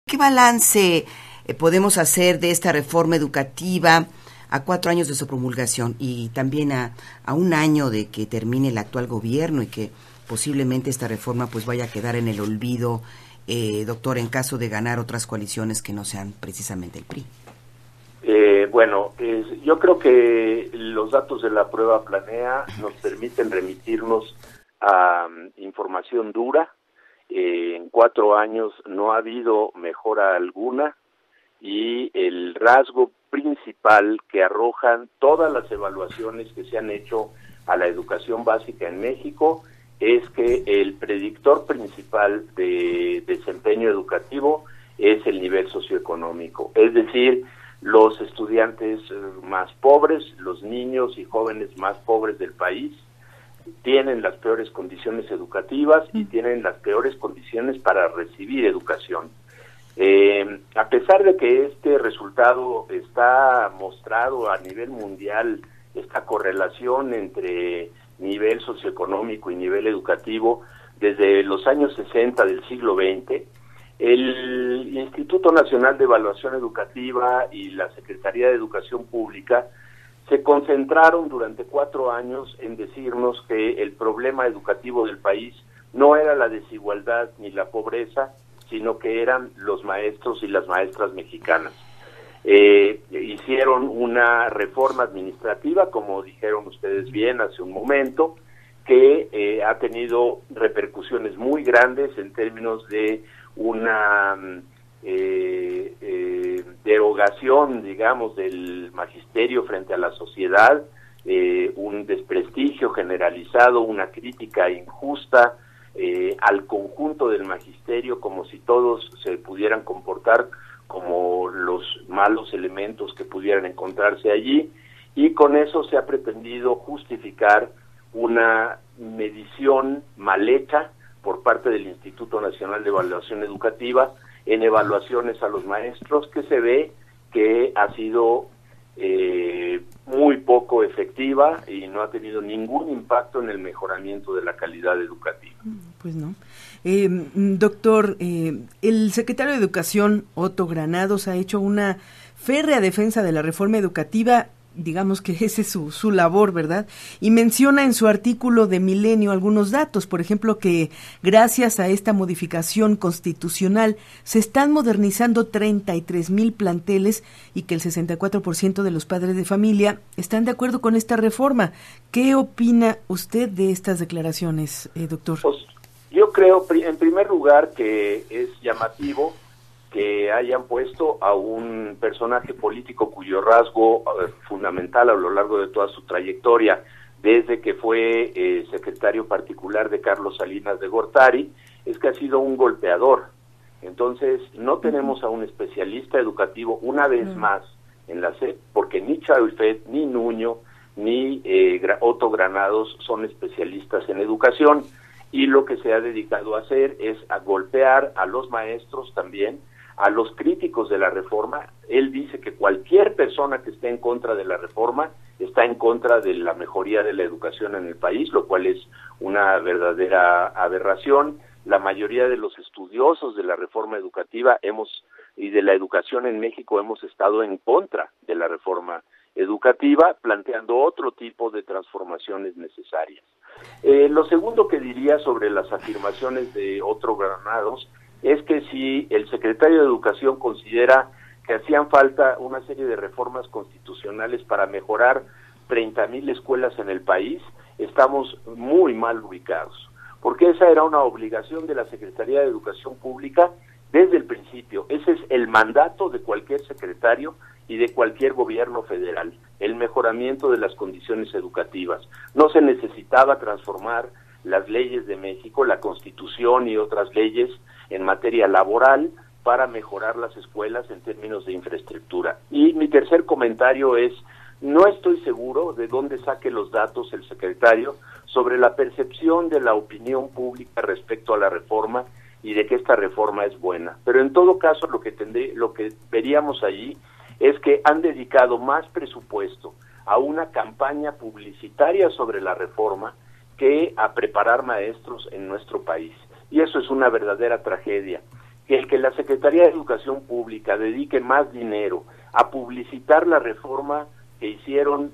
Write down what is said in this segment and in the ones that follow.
¿Qué balance podemos hacer de esta reforma educativa a 4 años de su promulgación y también a un año de que termine el actual gobierno y que posiblemente esta reforma pues vaya a quedar en el olvido, doctor, en caso de ganar otras coaliciones que no sean precisamente el PRI? Yo creo que los datos de la prueba Planea nos permiten remitirnos a información dura. En 4 años no ha habido mejora alguna y el rasgo principal que arrojan todas las evaluaciones que se han hecho a la educación básica en México es que el predictor principal de desempeño educativo es el nivel socioeconómico, es decir, los estudiantes más pobres, los niños y jóvenes más pobres del país, tienen las peores condiciones educativas y tienen las peores condiciones para recibir educación. A pesar de que este resultado está mostrado a nivel mundial, esta correlación entre nivel socioeconómico y nivel educativo, desde los años 60 del siglo XX, el Instituto Nacional de Evaluación Educativa y la Secretaría de Educación Pública se concentraron durante 4 años en decirnos que el problema educativo del país no era la desigualdad ni la pobreza, sino que eran los maestros y las maestras mexicanas. Hicieron una reforma administrativa, como dijeron ustedes bien hace un momento, que ha tenido repercusiones muy grandes en términos de una derogación, digamos, del magisterio frente a la sociedad, un desprestigio generalizado, una crítica injusta al conjunto del magisterio, como si todos se pudieran comportar como los malos elementos que pudieran encontrarse allí, y con eso se ha pretendido justificar una medición mal hecha por parte del Instituto Nacional de Evaluación Educativa en evaluaciones a los maestros, que se ve que ha sido muy poco efectiva y no ha tenido ningún impacto en el mejoramiento de la calidad educativa. Pues no. Doctor, el secretario de Educación, Otto Granados, ha hecho una férrea defensa de la reforma educativa. Digamos que ese es su labor, ¿verdad? Y menciona en su artículo de Milenio algunos datos, por ejemplo, que gracias a esta modificación constitucional se están modernizando 33,000 planteles y que el 64% de los padres de familia están de acuerdo con esta reforma. ¿Qué opina usted de estas declaraciones, doctor? Pues yo creo, en primer lugar, que es llamativo que hayan puesto a un personaje político cuyo rasgo fundamental a lo largo de toda su trayectoria, desde que fue secretario particular de Carlos Salinas de Gortari, es que ha sido un golpeador. Entonces, no tenemos a un especialista educativo una vez más en la SEP, porque ni Chaufet, ni Nuño, ni Otto Granados son especialistas en educación, y lo que se ha dedicado a hacer es a golpear a los maestros también, a los críticos de la reforma. Él dice que cualquier persona que esté en contra de la reforma está en contra de la mejoría de la educación en el país, lo cual es una verdadera aberración. La mayoría de los estudiosos de la reforma educativa y de la educación en México hemos estado en contra de la reforma educativa, planteando otro tipo de transformaciones necesarias. Lo segundo que diría sobre las afirmaciones de Otto Granados es que si el secretario de Educación considera que hacían falta una serie de reformas constitucionales para mejorar 30,000 escuelas en el país, estamos muy mal ubicados, porque esa era una obligación de la Secretaría de Educación Pública desde el principio. Ese es el mandato de cualquier secretario y de cualquier gobierno federal, el mejoramiento de las condiciones educativas. No se necesitaba transformar las leyes de México, la Constitución y otras leyes en materia laboral para mejorar las escuelas en términos de infraestructura. Y mi tercer comentario es, no estoy seguro de dónde saque los datos el secretario sobre la percepción de la opinión pública respecto a la reforma y de que esta reforma es buena. Pero en todo caso lo que veríamos allí es que han dedicado más presupuesto a una campaña publicitaria sobre la reforma que a preparar maestros en nuestro país. Y eso es una verdadera tragedia. que el que la Secretaría de Educación Pública dedique más dinero a publicitar la reforma que hicieron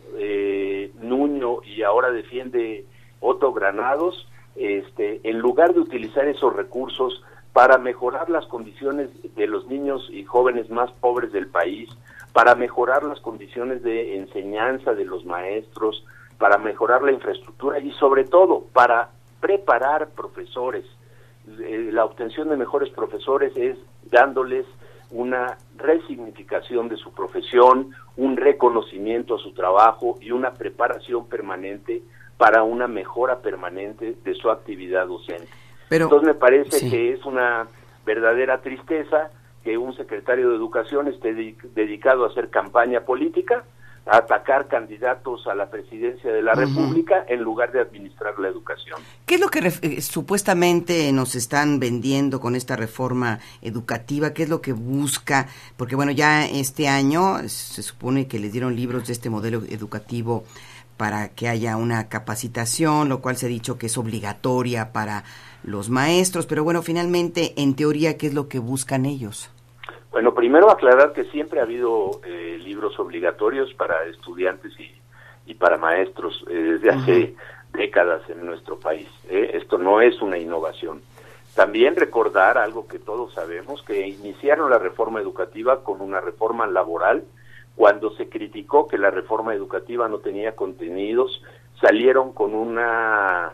Nuño y ahora defiende Otto Granados, en lugar de utilizar esos recursos para mejorar las condiciones de los niños y jóvenes más pobres del país, para mejorar las condiciones de enseñanza de los maestros, para mejorar la infraestructura y sobre todo para preparar profesores. La obtención de mejores profesores es dándoles una resignificación de su profesión, un reconocimiento a su trabajo y una preparación permanente para una mejora permanente de su actividad docente. Entonces me parece que es una verdadera tristeza que un secretario de Educación esté dedicado a hacer campaña política, a atacar candidatos a la presidencia de la República en lugar de administrar la educación. ¿Qué es lo que supuestamente nos están vendiendo con esta reforma educativa? ¿Qué es lo que busca? Porque bueno, ya este año se supone que les dieron libros de este modelo educativo para que haya una capacitación, lo cual se ha dicho que es obligatoria para los maestros, pero bueno, finalmente, en teoría, ¿qué es lo que buscan ellos? Bueno, primero aclarar que siempre ha habido libros obligatorios para estudiantes y para maestros desde hace décadas en nuestro país. Esto no es una innovación. También recordar algo que todos sabemos, que iniciaron la reforma educativa con una reforma laboral. Cuando se criticó que la reforma educativa no tenía contenidos, salieron con una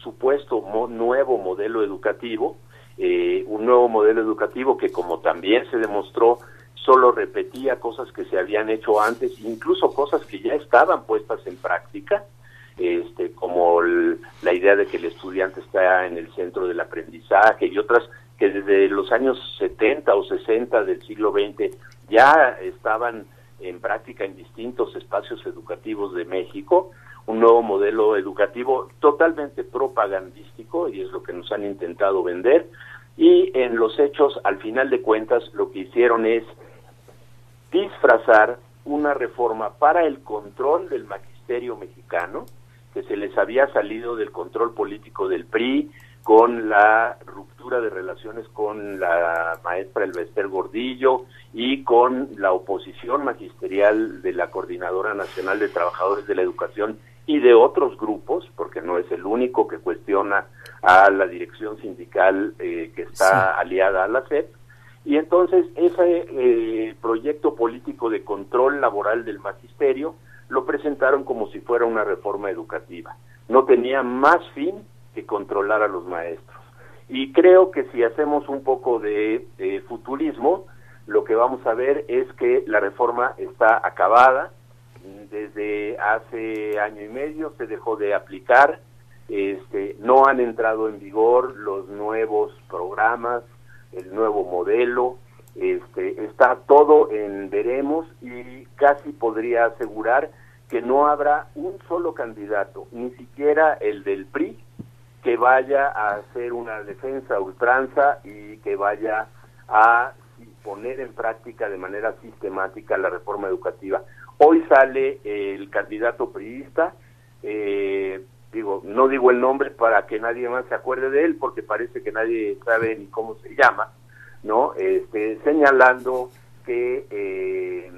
supuesto nuevo modelo educativo, un nuevo modelo educativo que, como también se demostró, solo repetía cosas que se habían hecho antes, incluso cosas que ya estaban puestas en práctica, como la idea de que el estudiante está en el centro del aprendizaje y otras que desde los años 70 o 60 del siglo XX ya estaban en práctica en distintos espacios educativos de México. Un nuevo modelo educativo totalmente propagandístico, y es lo que nos han intentado vender, y en los hechos, al final de cuentas, lo que hicieron es disfrazar una reforma para el control del magisterio mexicano, que se les había salido del control político del PRI, con la ruptura de relaciones con la maestra Elbester Gordillo y con la oposición magisterial de la Coordinadora Nacional de Trabajadores de la Educación y de otros grupos, porque no es el único que cuestiona a la dirección sindical que está aliada a la SEP. Y entonces ese proyecto político de control laboral del magisterio lo presentaron como si fuera una reforma educativa. No tenía más fin que controlar a los maestros. Y creo que si hacemos un poco de futurismo, lo que vamos a ver es que la reforma está acabada. Desde hace año y medio se dejó de aplicar, no han entrado en vigor los nuevos programas, el nuevo modelo, está todo en veremos, y casi podría asegurar que no habrá un solo candidato, ni siquiera el del PRI, que vaya a hacer una defensa a ultranza y que vaya a poner en práctica de manera sistemática la reforma educativa. Hoy sale el candidato priista, no digo el nombre para que nadie más se acuerde de él, porque parece que nadie sabe ni cómo se llama, ¿no? Señalando que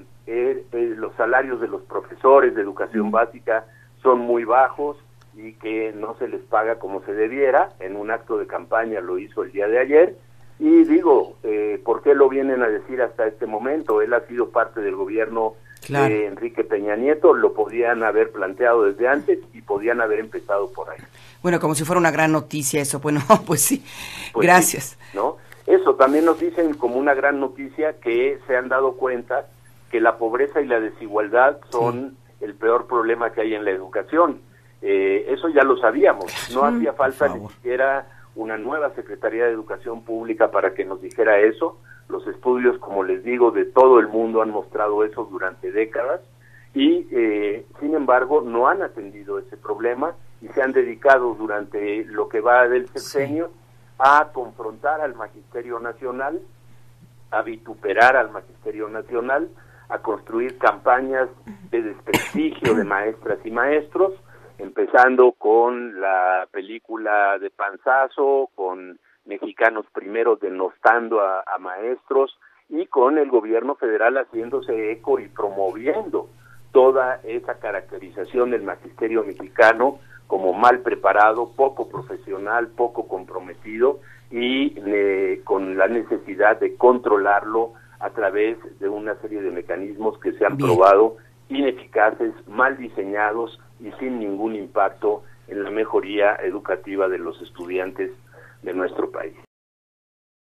los salarios de los profesores de educación básica son muy bajos y que no se les paga como se debiera. En un acto de campaña lo hizo el día de ayer, y digo, ¿por qué lo vienen a decir hasta este momento? Él ha sido parte del gobierno de Enrique Peña Nieto, lo podían haber planteado desde antes y podían haber empezado por ahí. Bueno, como si fuera una gran noticia eso. Bueno, pues sí, pues gracias. Sí, ¿no? Eso también nos dicen como una gran noticia, que se han dado cuenta que la pobreza y la desigualdad son el peor problema que hay en la educación. Eso ya lo sabíamos, no hacía falta ni siquiera una nueva Secretaría de Educación Pública para que nos dijera eso. Los estudios, como les digo, de todo el mundo han mostrado eso durante décadas, y sin embargo no han atendido ese problema y se han dedicado durante lo que va del sexenio a confrontar al Magisterio Nacional, a vituperar al Magisterio Nacional, a construir campañas de desprestigio de maestras y maestros, empezando con la película de Panzazo, con mexicanos primero denostando a maestros, y con el gobierno federal haciéndose eco y promoviendo toda esa caracterización del magisterio mexicano como mal preparado, poco profesional, poco comprometido, y con la necesidad de controlarlo a través de una serie de mecanismos que se han probado ineficaces, mal diseñados y sin ningún impacto en la mejoría educativa de los estudiantes de nuestro país.